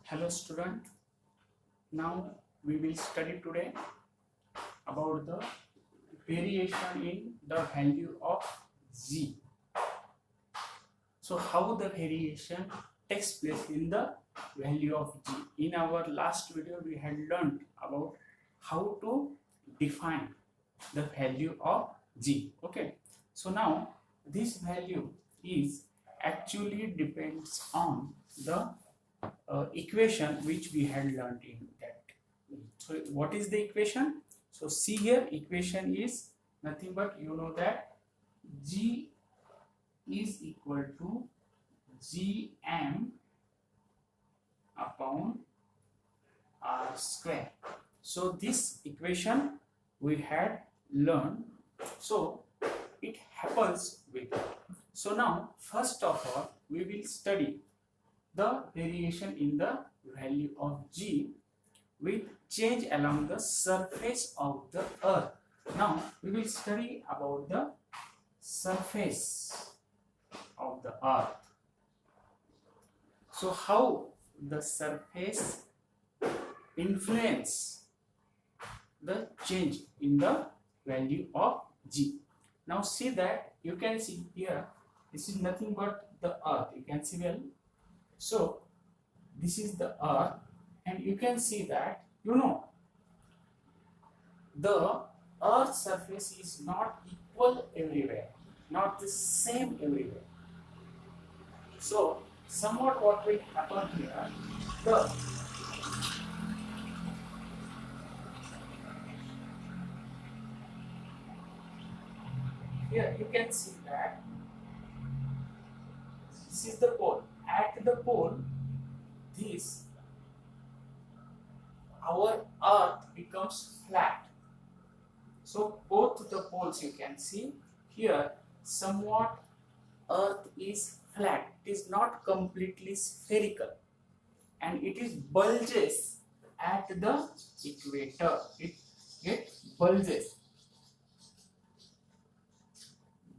Hello student, now we will study today about the variation in the value of g. So how the variation takes place in the value of g. In our last video we had learned about how to define the value of g. Okay, so now this value is actually depends on the equation which we had learned in that. So what is the equation? So see here, equation is nothing but you know that g is equal to gm upon r square. So this equation we had learned. So it happens with. So now first of all we will study the variation in the value of g with change along the surface of the earth. Now we will study about the surface of the earth. So how the surface influence the change in the value of g. Now see that you can see here, this is nothing but the earth, you can see well. So this is the earth, and you can see that the earth surface is not equal everywhere, not the same everywhere. So somewhat what will happen here, here you can see that this is the pole. At the pole, this our earth becomes flat. So both the poles you can see here, somewhat earth is flat. It is not completely spherical, and it is bulges at the equator. It gets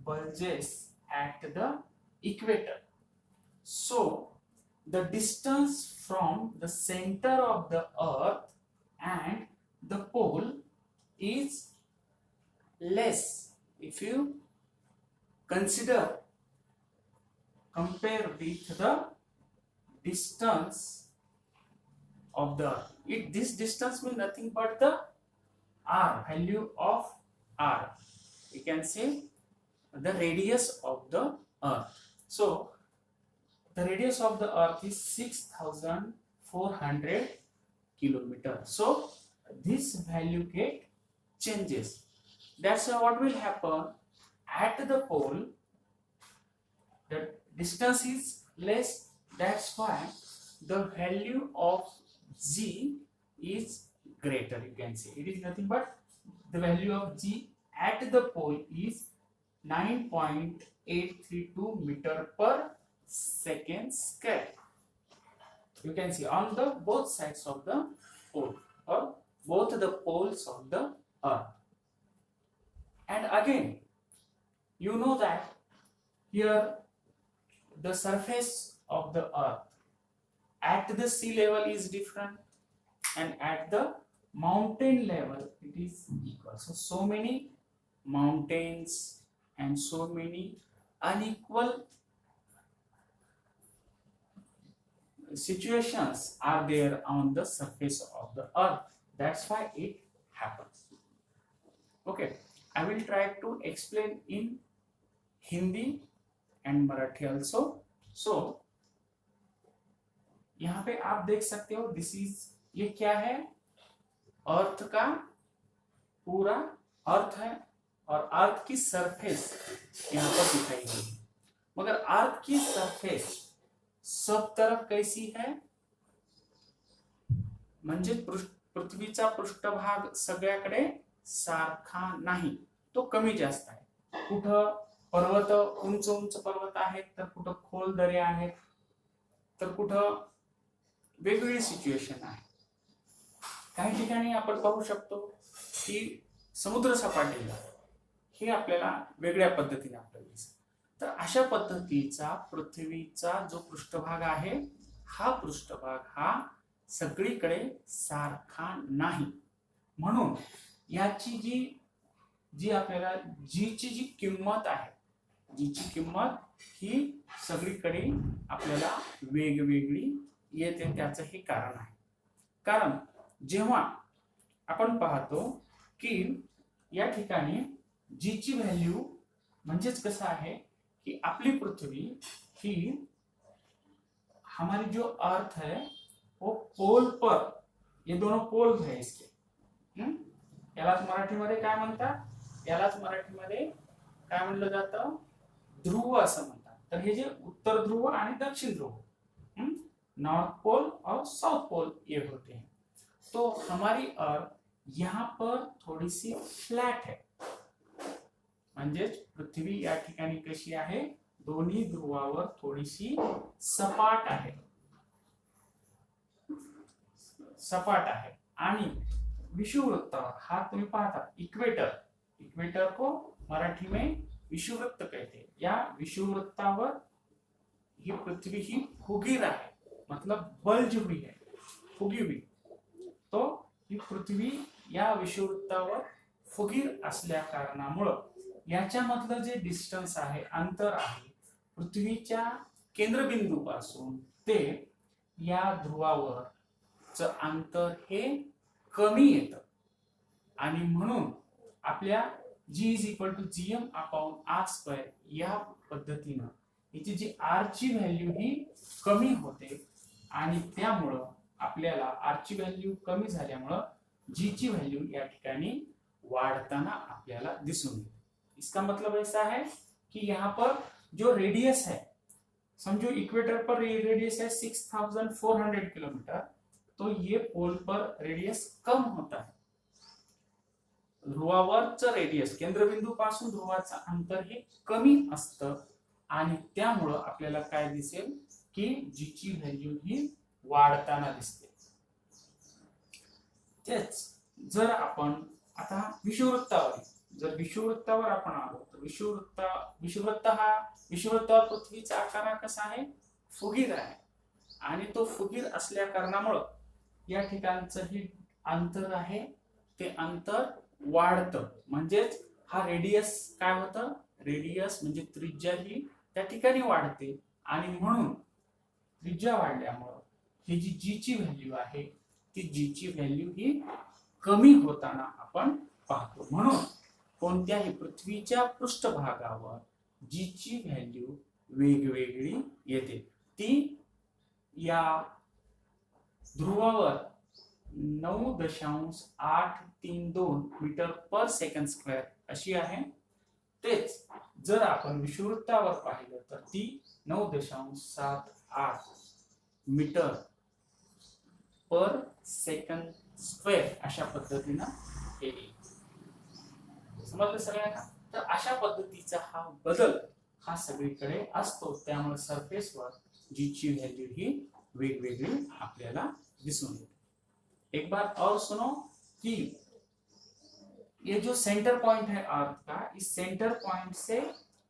bulges at the equator. So the distance from the center of the earth and the pole is less if you compare with the distance of the earth. This distance means nothing but the r, value of r. You can say the radius of the earth. So the radius of the earth is 6,400 kilometers. So this value get changes. That's what will happen at the pole. The distance is less. That's why the value of g is greater. You can see it is nothing but the value of g at the pole is 9.832 meter per second square. You can see on the both sides of the pole or both the poles of the earth. And again, you know that here the surface of the earth at the sea level is different, and at the mountain level it is equal. So many mountains and so many unequal situations are there on the surface of the earth. That's why it happens. Okay, I will try to explain in Hindi and Marathi also. So यहाँ पे आप देख सकते हो, दिस is, ये क्या है, अर्थ का पूरा अर्थ है और अर्थ की सरफेस यहाँ पर दिखाई गई है. मगर अर्थ की सरफेस सब तरफ कैसी है, म्हणजे पृथ्वीचा पृष्ठभाग सगळ्याकडे सारखा नाही, तो कमी जास्त आहे. कुठं पर्वत, उंच उंच पर्वत आहेत, तर कुठं खोल दऱ्या आहेत, तर कुठं वेगवेगळी सिच्युएशन आहे. काही ठिकाणी आपण पाहू शकतो की समुद्र सपाटीला हे आपल्याला वेगळ्या पद्धतीने आपल्याला दिसतं. तर अशा पद्धतीचा पृथ्वीचा जो पृष्ठभाग आहे, हा पृष्ठभाग हा सगळीकडे सारखा नाही. म्हणून याची जी आपल्याला जीची जी किंमत आहे, जीची किंमत ही सगळीकडे आपल्याला वेगवेगळी येते. त्याचं हे कारण आहे. कारण जेव्हा आपण पाहतो की या ठिकाणी जीची व्हॅल्यू म्हणजेच कसं आहे कि अपनी पृथ्वी ही हमारी जो अर्थ है वो पोल पर, ये दोनों पोल है इसके, यालाच मराठीमध्ये काय म्हणतात, यालाच मराठीमध्ये काय म्हणलं जातं, ध्रुव असं म्हणतात. तर हे जे उत्तर ध्रुव आणि दक्षिण ध्रुव, नॉर्थ पोल और साउथ पोल ये होते हैं. तो हमारी अर्थ यहाँ पर थोड़ी सी फ्लैट है. म्हणजेच पृथ्वी या ठिकाणी कशी आहे, दोन्ही ध्रुवावर थोडीशी सपाट आहे, सपाट आहे. आणि विषुववृत्तावर हा तुम्ही पाहता इक्वेटर, इक्वेटर को मराठी में विषुववृत्त कहते हैं. या विषुववृत्तावर ही पृथ्वी ही फुगीर आहे, मतलब बल्ज हुई है, फुगी हुई. तो ही पृथ्वी या विषुववृत्तावर फुगीर असल्या कारणामुळं याच्यामधलं जे डिस्टन्स आहे, अंतर आहे, पृथ्वीच्या केंद्रबिंदूपासून ते या ध्रुवावरचं अंतर हे कमी येतं. आणि म्हणून आपल्या G is equal to GM upon R square या पद्धतीनं याची जी R ची व्हॅल्यू ही कमी होते. आणि त्यामुळं आपल्याला R ची व्हॅल्यू कमी झाल्यामुळं G ची व्हॅल्यू या ठिकाणी वाढताना आपल्याला दिसून येते. इसका मतलब ऐसा है कि यहाँ पर जो रेडियस है, समझो इक्वेटर पर रेडियस है 6400 किलोमीटर, तो ये पोल पर रेडियस कम होता है. ध्रुवावरचं रेडियस, केंद्रबिंदू पासून ध्रुवाचं अंतर हे कमी असतं. आणि त्यामुळं आपल्याला काय दिसेल की जी ची व्हॅल्यू ही वाढताना दिसते. तेच जर आपण आता विषुववृत्तावर, जर विषुववृत्तावर आपण आलो तर विषुववृत्तावर पृथ्वीचा आकार कसा आहे, फुगीर आहे. आणि तो फुगीर असल्या कारणामुळे या ठिकाणचं हे अंतर आहे ते अंतर वाढतं. म्हणजेच हा रेडियस काय होतं, रेडियस म्हणजे त्रिज्या ही त्या ठिकाणी वाढते. आणि म्हणून त्रिज्या वाढल्यामुळे ही जी जी ची व्हॅल्यू आहे ती जी ची व्हॅल्यू ही कमी होताना आपण पाहतो. म्हणून कोणत्याही पृथ्वीच्या पृष्ठभागावर जी ची व्हॅल्यू वेगवेगळी येते. ती या ध्रुवावर 9.832 मीटर पर सेकंड स्क्वेअर अशी आहे. तेच जर आपण विषुववृत्तावर पाहिलं तर ती 9.78 मीटर पर सेकंड स्क्वेअर अशा पद्धतीनं येईल. समजलं सगळ्यांना. तर अशा पद्धतीचा हा बदल हा सगळीकडे असतो. त्यामुळे सरफेसवर जी ची व्हॅल्यू ही वेगवेगळी आपल्याला दिसून येते. एक बार और सुनो कि ये जो सेंटर पॉइंट है अर्थ का, इस सेंटर पॉइंट से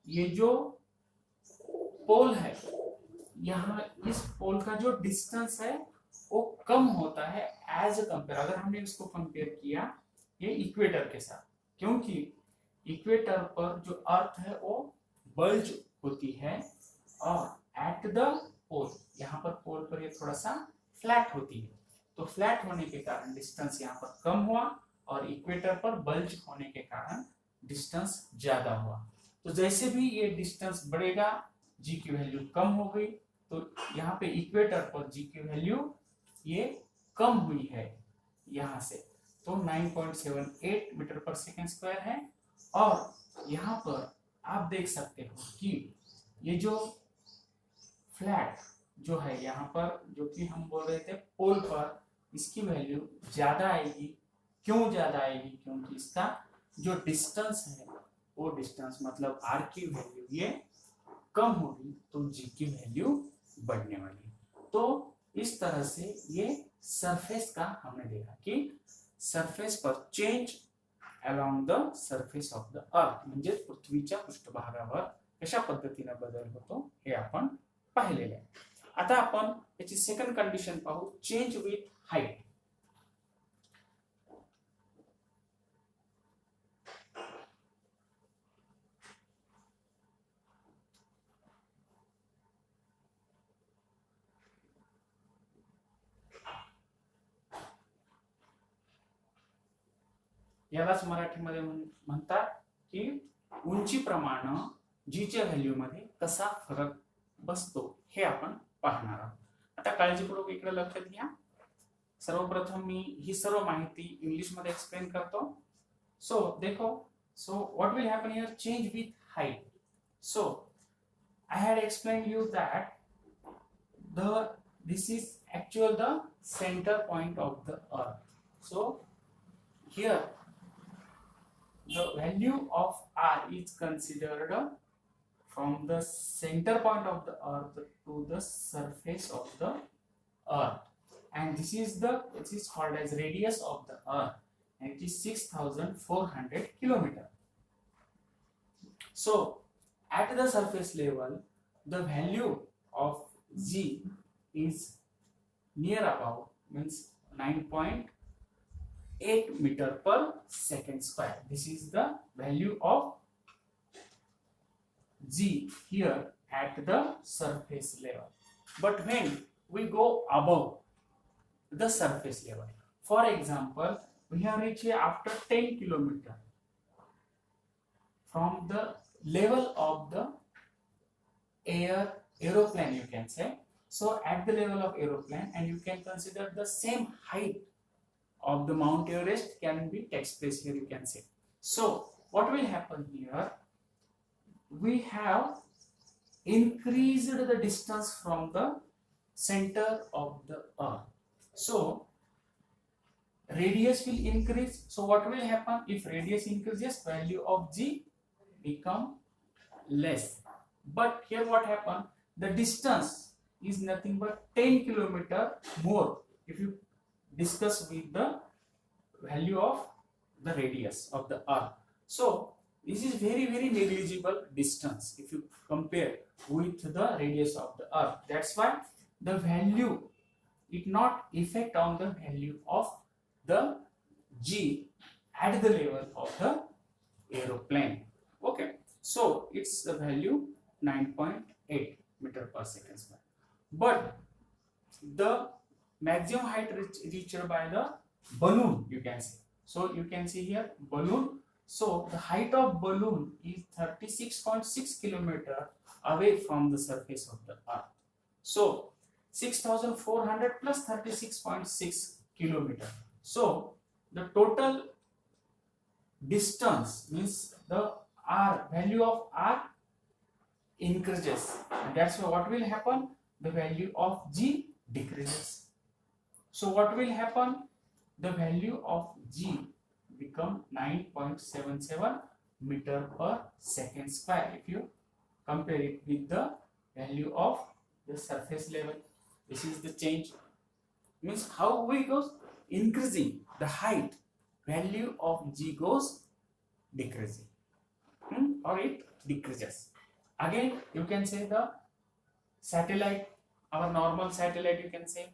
ये जो पोल है, यहाँ इस पोल का जो डिस्टेंस है वो कम होता है एज कंपेयर, अगर हमने इसको कंपेयर किया ये इक्वेटर के साथ. क्योंकि इक्वेटर पर जो अर्थ है वो बल्ज होती है और एट द पोल, यहाँ पर पोल पर ये थोड़ा सा फ्लैट होती है. तो फ्लैट होने के कारण डिस्टेंस यहाँ पर कम हुआ और इक्वेटर पर बल्ज होने के कारण डिस्टेंस ज्यादा हुआ. तो जैसे भी ये डिस्टेंस बढ़ेगा जी की वैल्यू कम हो गई. तो यहाँ पे इक्वेटर पर जी की वैल्यू ये कम हुई है यहाँ से, तो 9.78 मीटर पर सेकेंड स्क्वायर है. और यहाँ पर आप देख सकते हो कि ये जो फ्लैट जो है यहाँ पर, जो कि हम बोल रहे थे पोल पर, इसकी वैल्यू ज्यादा आएगी. क्यों ज्यादा आएगी, क्योंकि इसका जो डिस्टेंस है वो डिस्टेंस मतलब आर की वैल्यू ये कम होगी तो जी की वैल्यू बढ़ने वाली. तो इस तरह से ये सरफेस का हमने देखा कि surface per change along the surface of the earth, म्हणजे पृथ्वीच्या पृष्ठभागावर कशा पद्धतीने बदल होतो हे आपण पाहिलेले आहे. आता आपण याची सेकंड कंडिशन पाहू, चेंज विथ height. यालाच मराठीमध्ये म्हणतात की उंचीप्रमाणे जी च्या व्हॅल्यू मध्ये कसा फरक बसतो हे आपण पाहणार आहोत. आता काळजीपूर्वक इकडे लक्षात घ्या. सर्वप्रथम मी ही सर्व माहिती इंग्लिश मध्ये एक्सप्लेन करतो. सो देखो, so what will happen here, change with height. So I had explained you that this is actual the center point of the earth. So here the value of r is considered from the center point of the earth to the surface of the earth, and this is called as radius of the earth, and it is 6400 kilometer. So at the surface level the value of g is near about means 9.8 meter per second square. This is the value of g here at the surface level. But when we go above the surface level, for example, we have reached here after 10 kilometer from the level of the aeroplane, you can say. So at the level of aeroplane, and you can consider the same height of the Mount Everest can be takes place here, you can say. So what will happen here, we have increased the distance from the center of the earth. So radius will increase. So what will happen if radius increases, value of g become less. But here what happened, the distance is nothing but 10 kilometer more if you discuss with the value of the radius of the earth. So this is very negligible distance if you compare with the radius of the earth. That's why the value, it not affect on the value of the g at the level of the aeroplane. Okay, so it's the value 9.8 meter per second square. But the maximum height reached by the balloon, you can see. So you can see here balloon. So the height of balloon is 36.6 kilometer away from the surface of the earth. So 6400 plus 36.6 kilometer. So the total distance means the r, value of r increases, and that's why what will happen, the value of g decreases. So what will happen, the value of g become 9.77 meter per second square if you compare it with the value of the surface level. This is the change, means how we goes increasing the height, value of g goes decreasing, or it decreases. Again you can say the satellite, our normal satellite, you can say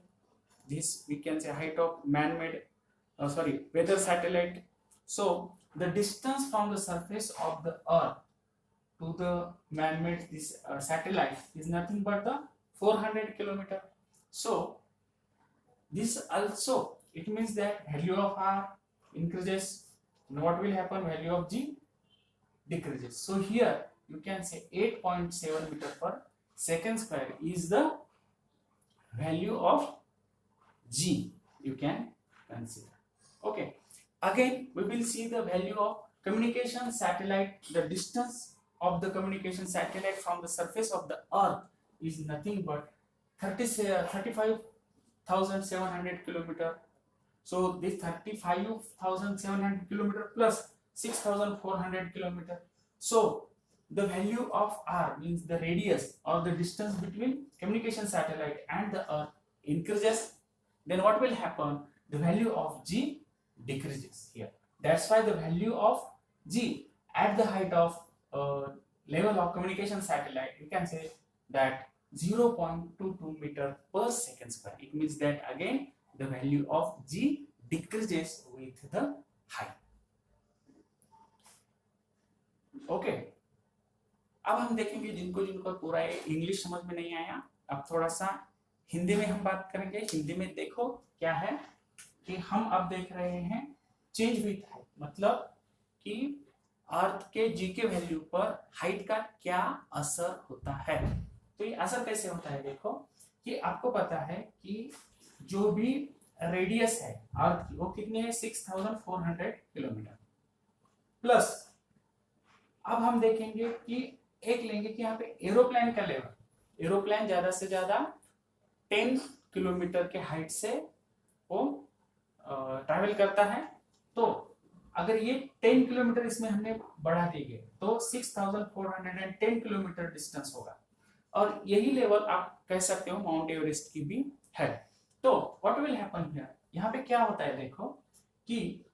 this, we can say height of man-made weather satellite. So the distance from the surface of the earth to the man-made this satellite is nothing but the 400 kilometer. So this also, it means that value of r increases, and what will happen, value of g decreases. So here you can say 8.7 meter per second square is the value of g, you can consider. Okay, again we will see the value of communication satellite. The distance of the communication satellite from the surface of the earth is nothing but 35,700 kilometer. So this 35,700 kilometer plus 6,400 kilometer. So the value of r means the radius or the distance between communication satellite and the earth increases. Then what will happen, the value of g decreases here. That's why the value of g at the height of level of communication satellite, you can say that 0.22 meter per second square. It means that again the value of G decreases with the height. Okay, अब हम देखेंगे जिनको जिनको पूरा English समझ में नहीं आया, अब थोड़ा सा हिंदी में हम बात करेंगे। हिंदी में देखो क्या है कि हम अब देख रहे हैं चेंज विथ हाइट, मतलब कि अर्थ के जी के वैल्यू पर हाइट का क्या असर होता है। तो ये असर कैसे होता है, देखो कि आपको पता है कि जो भी रेडियस है अर्थ की वो कितनी है 6400 किलोमीटर प्लस। अब हम देखेंगे कि एक लेंगे कि यहाँ पे एरोप्लेन का लेवल, एरोप्लेन ज्यादा से ज्यादा 10 किलोमीटर के हाइट से वो ट्रैवल करता है। तो अगर ये 10 किलोमीटर इसमें हमने बढ़ा दिए तो 6410 किलोमीटर डिस्टेंस होगा, और यही लेवल आप कह सकते हो माउंट एवरेस्ट की भी है। तो व्हाट विल हैपन हियर, यहाँ पे क्या होता है देखो कि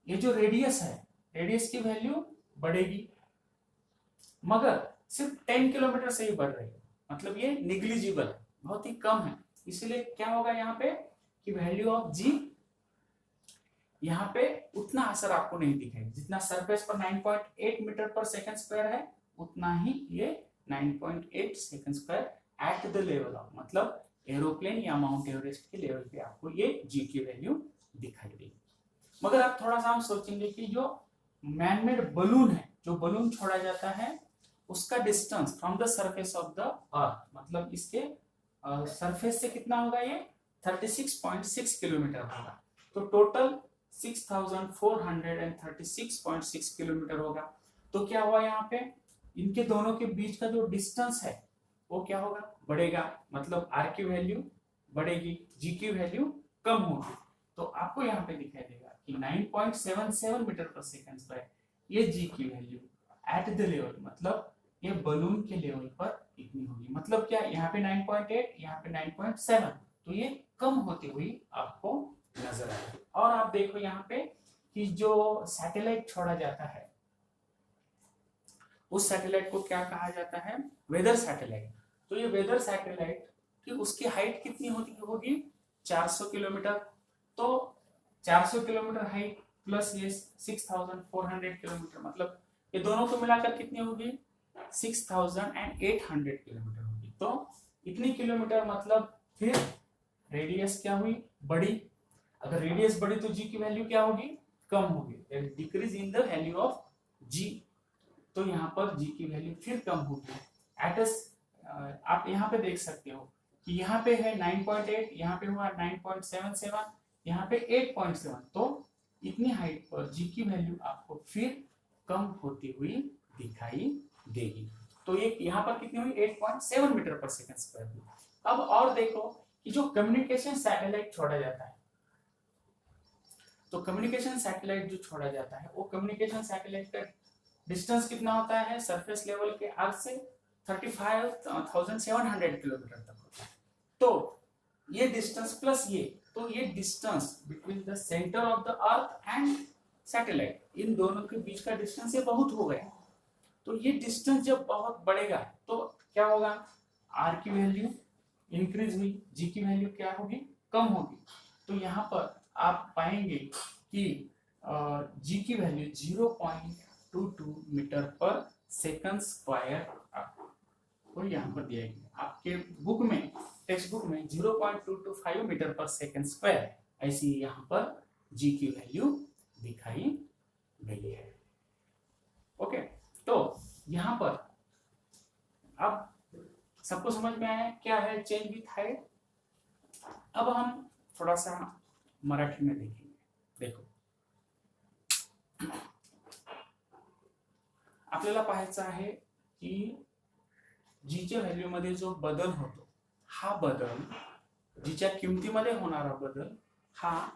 ये जो रेडियस है, रेडियस की वैल्यू बढ़ेगी मगर सिर्फ 10 किलोमीटर से ही बढ़ रही है, मतलब ये निग्लिजिबल है, बहुत ही कम है। इसलिए क्या होगा यहाँ पे कि वैल्यू ऑफ जी यहाँ पे उतना असर आपको नहीं दिखेगा। जितना सरफेस पर 9.8 मीटर पर सेकंड स्क्वायर है उतना ही ये 9.8 second square at the level of, मतलब एरोप्लेन या माउंट एवरेस्ट के लेवल पे आपको ये जी की वैल्यू दिखाई देगी। मगर अब थोड़ा सा हम सोचेंगे कि जो मैनमेड बलून है, जो बलून छोड़ा जाता है उसका distance from the surface of the earth, मतलब इसके सरफेस से कितना होगा, ये 36.6 किलोमीटर होगा। तो टोटल 6436.6 किलोमीटर होगा। तो क्या हुआ यहाँ पे, इनके दोनों के बीच का जो डिस्टेंस है वो क्या होगा, बढ़ेगा, मतलब आर की वैल्यू बढ़ेगी, जी की वैल्यू कम होगी। तो आपको यहाँ पे दिखाई देगा कि 9.77 मीटर पर सेकंड स्क्वायर ये जी की वैल्यू एट द लेवल, मतलब ये बलून के लेवल पर इतनी होगी। मतलब क्या, यहाँ पे 9.8, यहाँ पे 9.7, तो ये कम होती हुई आपको नजर आएगी। और आप देखो यहाँ पे कि जो सैटेलाइट छोड़ा जाता है उस सैटेलाइट को क्या कहा जाता है, वेदर सैटेलाइट। तो ये वेदर सैटेलाइट की उसकी हाइट कितनी होगी 400 किलोमीटर। तो 400 किलोमीटर हाइट प्लस ये 6400 किलोमीटर, मतलब ये दोनों को मिलाकर कितनी होगी 6800 किलोमीटर होगी। तो इतनी किलोमीटर, मतलब फिर रेडियस क्या हुई, बढ़ी। अगर रेडियस बढ़ी तो जी की वैल्यू क्या होगी, कम होगी, decrease in the value of G. तो यहाँ पर जी की वैल्यू फिर कम होगी। आप यहाँ पे देख सकते हो कि यहाँ पे है 9.8, यहाँ पे हुआ 9.77, यहाँ पे 8.7। तो इतनी हाइट पर जी की वैल्यू आपको फिर कम होती हुई दिखाई देगी। तो ये यहाँ पर कितनी हुई 8.7 मीटर पर सेकंड स्क्वायर हुई। अब और देखो कि जो कम्युनिकेशन सैटेलाइट छोड़ा जाता है, तो कम्युनिकेशन सैटेलाइट जो छोड़ा जाता है वो कम्युनिकेशन सैटेलाइट का डिस्टेंस कितना होता है सरफेस लेवल के अर्थ से 35,700 किलोमीटर तक होता है। तो ये डिस्टेंस प्लस ये, तो ये distance between the centre of the earth and satellite, in दोनों के बीच का डिस्टेंस ये बहुत हो गया। तो ये डिस्टेंस जब बहुत बढ़ेगा तो क्या होगा, आर की वैल्यू इंक्रीज हुई, जी की वैल्यू क्या होगी, कम होगी। तो यहाँ पर आप पाएंगे कि जी की वैल्यू 0.22 मीटर पर सेकंड स्क्वायर आपको यहाँ पर दिया गया। आपके बुक में, टेक्स्ट बुक में 0.225 मीटर पर सेकंड स्क्वायर ऐसी यहाँ पर जी की वैल्यू दिखाई गई है। ओके, तो यहाँ पर अब सबको समझ में आया क्या है चेंज विथ हाइट। अब हम थोड़ा सा मराठी में देखेंगे। देखो, आपल्याला पाहायचं आहे की जीच्या व्हॅल्यू मध्ये जो बदल होतो, हा बदल जीच्या किमतीमध्ये होणारा बदल हा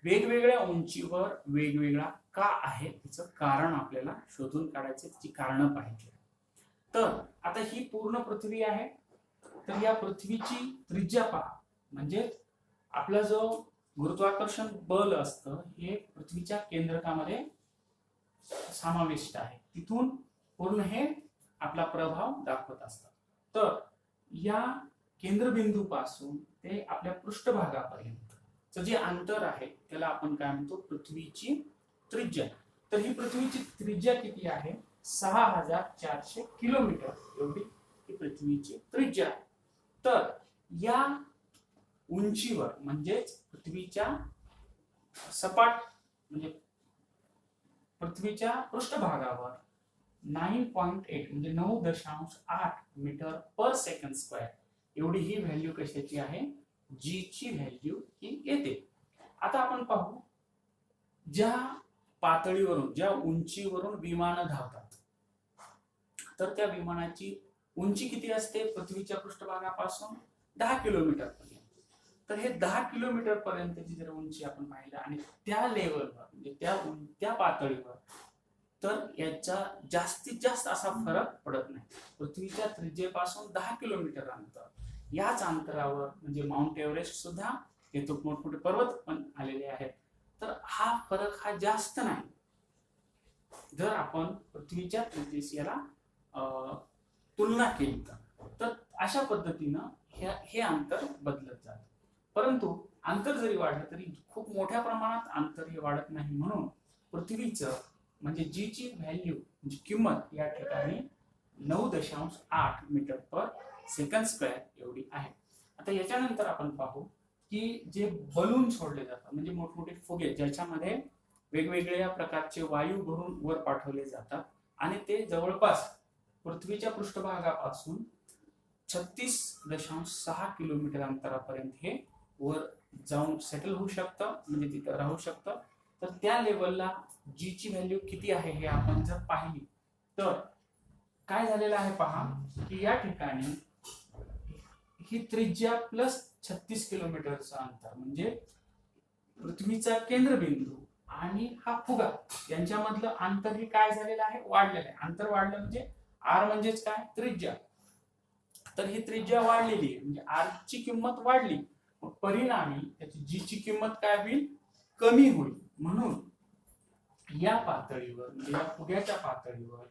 वेगवेगळ्या उंचीवर वेगवेगळा का आहे, त्याचं कारण आपल्याला शोधून काढायचे, त्याची कारण पाहिजे। तर आता ही पूर्ण पृथ्वी आहे, तर या पृथ्वीची त्रिज्या पहा, म्हणजे आपला जो गुरुत्वाकर्षण बल असतं हे पृथ्वीच्या केंद्रकामध्ये समाविष्ट आहे, तिथून पूर्ण हे आपला प्रभाव दाखवत असतं। तर या केंद्रबिंदू पासून ते आपल्या पृष्ठभागापर्यंत जे अंतर आहे त्याला आपण काय म्हणतो, पृथ्वीची त्रिज्या. तर ही पृथ्वीची त्रिज्या किती आहे, 6400 किलोमीटर एवढी ही पृथ्वीची त्रिज्या. तर या उंचीवर म्हणजेच पृथ्वीच्या सपाट म्हणजे पृथ्वीच्या पृष्ठभागावर 9.8 म्हणजे 9.8 मीटर पर सेकंड स्क्वेअर एवढी ही व्हॅल्यू कशाची आहे, जी ची व्हॅल्यू ही येते. आता आपण पाहू, ज्या पातळीवरून ज्या उंचीवरून विमान धावतात तर त्या विमानाची उंची किती असते, पृथ्वीच्या पृष्ठभागापासून 10 किलोमीटर पर्यंत. तर हे 10 किलोमीटर पर्यंतची जर उंची आपण पाहिलं आणि त्या लेवलवर म्हणजे त्या पातळीवर, तर याचा जास्तीत जास्त असा फरक पडत नाही. पृथ्वीच्या त्रिज्येपासून 10 किलोमीटर अंतर, याच अंतरावर म्हणजे माउंट एव्हरेस्ट सुद्धा येतो, मोठमोठे पर्वत पण आलेले आहेत. तर हा फरक हा जास्त नाही जर आपण पृथ्वीच्या त्रिज्येशी याला तुलना केली तर अशा पद्धतीनं हे अंतर बदलत जातं. परंतु अंतर जरी वाढलं तरी खूप मोठ्या प्रमाणात अंतर हे वाढत नाही. म्हणून पृथ्वीचं म्हणजे जी ची व्हॅल्यू म्हणजे किंमत या ठिकाणी 9.8 मीटर पर सेकंड स्क्वेअर एवढी आहे. आता याच्यानंतर आपण पाहू की जे बलून सोडले जातात म्हणजे मोठमोठे फुगे ज्याच्यामध्ये वेगवेगळ्या प्रकारचे वायू भरून वर पाठवले जातात आणि ते जवळपास पृथ्वीच्या पृष्ठभागापासून 36.6 किलोमीटर अंतरापर्यंत हे वर जाऊन सेटल होऊ शकतं म्हणजे तिथं राहू शकतं. तर त्या लेवलला जी ची व्हॅल्यू किती आहे हे आपण जर पाहिली तर काय झालेलं आहे पहा की या ठिकाणी ही त्रिज्या प्लस 36 किलोमीटरचं अंतर म्हणजे पृथ्वीचा केंद्रबिंदू आणि हा फुगा यांच्यामधलं अंतर हे काय झालेलं आहे, वाढलेलं आहे. अंतर वाढलं म्हणजे आर म्हणजेच काय, त्रिज्या. तर ही त्रिज्या वाढलेली आहे म्हणजे आर ची किंमत वाढली, परिणामी त्याची जी ची किंमत काय होईल, कमी होईल. म्हणून या पातळीवर म्हणजे या फुग्याच्या पातळीवर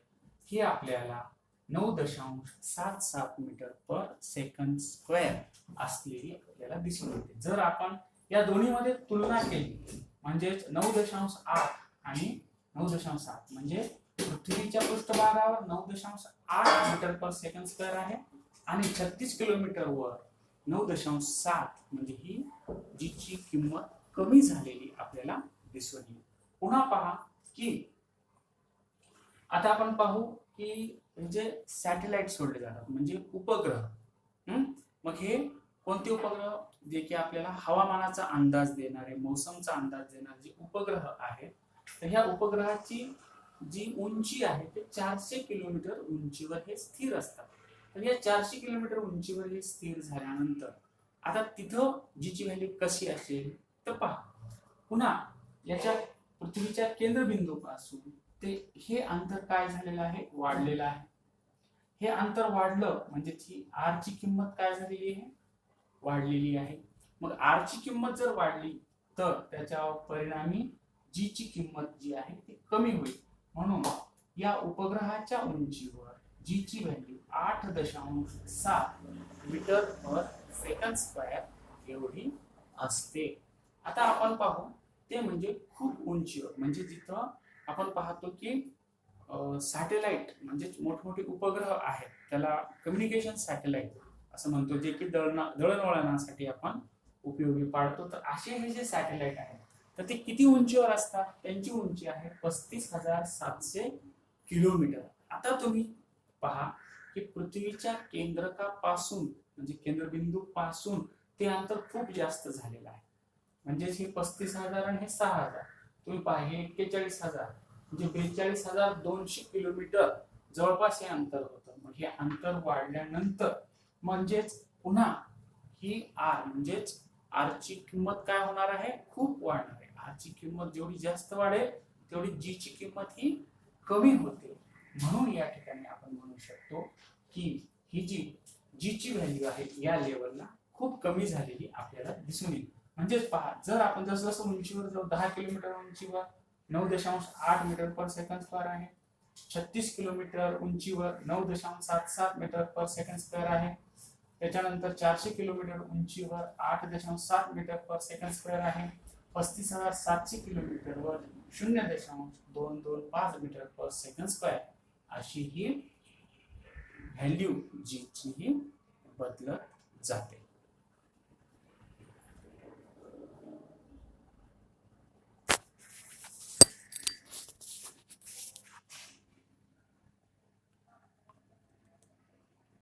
ही आपल्याला 9.77 मीटर पर सेकंड स्क्वेअर असलेली आपल्याला दिसून येते. जर आपण या दोन्हीमध्ये तुलना केली म्हणजेच 9.8 आणि 9.7 म्हणजे पृथ्वीच्या पृष्ठभागावर 9.8 मीटर पर सेकंड स्क्वेअर आहे आणि 36 किलोमीटर वर 9.7 म्हणजे ही जी ची किंमत कमी झालेली आपल्याला दिसून येईल. पुन्हा पहा की आता आपण पाहू की म्हणजे सॅटेलाइट सोडले जातात म्हणजे उपग्रह. मग हे कोणते उपग्रह, जे की आपल्याला हवामानाचा अंदाज देणारे, मौसमचा अंदाज देणारे जे उपग्रह आहेत. तर ह्या उपग्रहाची जी उंची आहे ते 400 किलोमीटर उंचीवर हे स्थिर असतात. तर या 400 किलोमीटर उंचीवर हे स्थिर झाल्यानंतर आता तिथं जीची व्हॅल्यू कशी असेल तर पहा, पुन्हा याच्या पृथ्वीच्या केंद्रबिंदूपासून ते हे अंतर काय झालेलं आहे, वाढलेलं आहे. हे अंतर वाढलं म्हणजे ती आर ची किंमत काय झालेली आहे, वाढलेली आहे. मग आर ची किंमत जर वाढली तर त्याच्या परिणामी जी ची किंमत जी आहे ती कमी होईल. म्हणून या उपग्रहाच्या उंचीवर जी ची व्हॅल्यू 8.7 मीटर पर सेकंड स्क्वेअर एवढी असते. आता आपण पाहू ते म्हणजे खूप उंचीवर म्हणजे जिथं आपण पाहतो की सॅटेलाइट म्हणजे मोठमोठे उपग्रह आहेत त्याला कम्युनिकेशन सॅटेलाइट असं म्हणतो, जे की दळणवळणासाठी आपण उपयोगी पाडतो. तर असे हे जे सॅटेलाइट आहेत तर ते किती उंचीवर असतात, त्यांची उंची आहे 35,700 किलोमीटर. आता तुम्ही पहा की पृथ्वीच्या केंद्रकापासून म्हणजे केंद्रबिंदू पासून ते अंतर खूप जास्त झालेलं आहे. म्हणजेच हे 35,000 आणि हे 6,000, तुम्ही पहा हे 41,000 म्हणजे 42,200 किलोमीटर जवळपास हे अंतर होतं. मग हे अंतर वाढल्यानंतर म्हणजेच पुन्हा ही आर म्हणजेच आर ची किंमत काय होणार आहे, खूप वाढणार आहे. आर ची किंमत जेवढी जास्त वाढेल तेवढी जी ची किंमत ही कमी होते. म्हणून या ठिकाणी आपण म्हणू शकतो की ही जी ची व्हॅल्यू आहे या लेवलला खूप कमी झालेली आपल्याला दिसून येईल. म्हणजेच पहा, जर आपण जसं उंचीवर जाऊ 10 किलोमीटर उंचीवर 9.8 मीटर पर सेकंड स्क्वेअर आहे, 36 किलोमीटर उंचीवर 9.77 मीटर पर सेकंड स्क्वेअर आहे, त्याच्यानंतर 400 किलोमीटर उंचीवर 8.7 मीटर पर सेकंड स्क्वेअर आहे. 35,700 किलोमीटरवर 0.225 मीटर पर सेकंड स्क्वेअर अशी ही व्हॅल्यू जी ही बदलत जाते.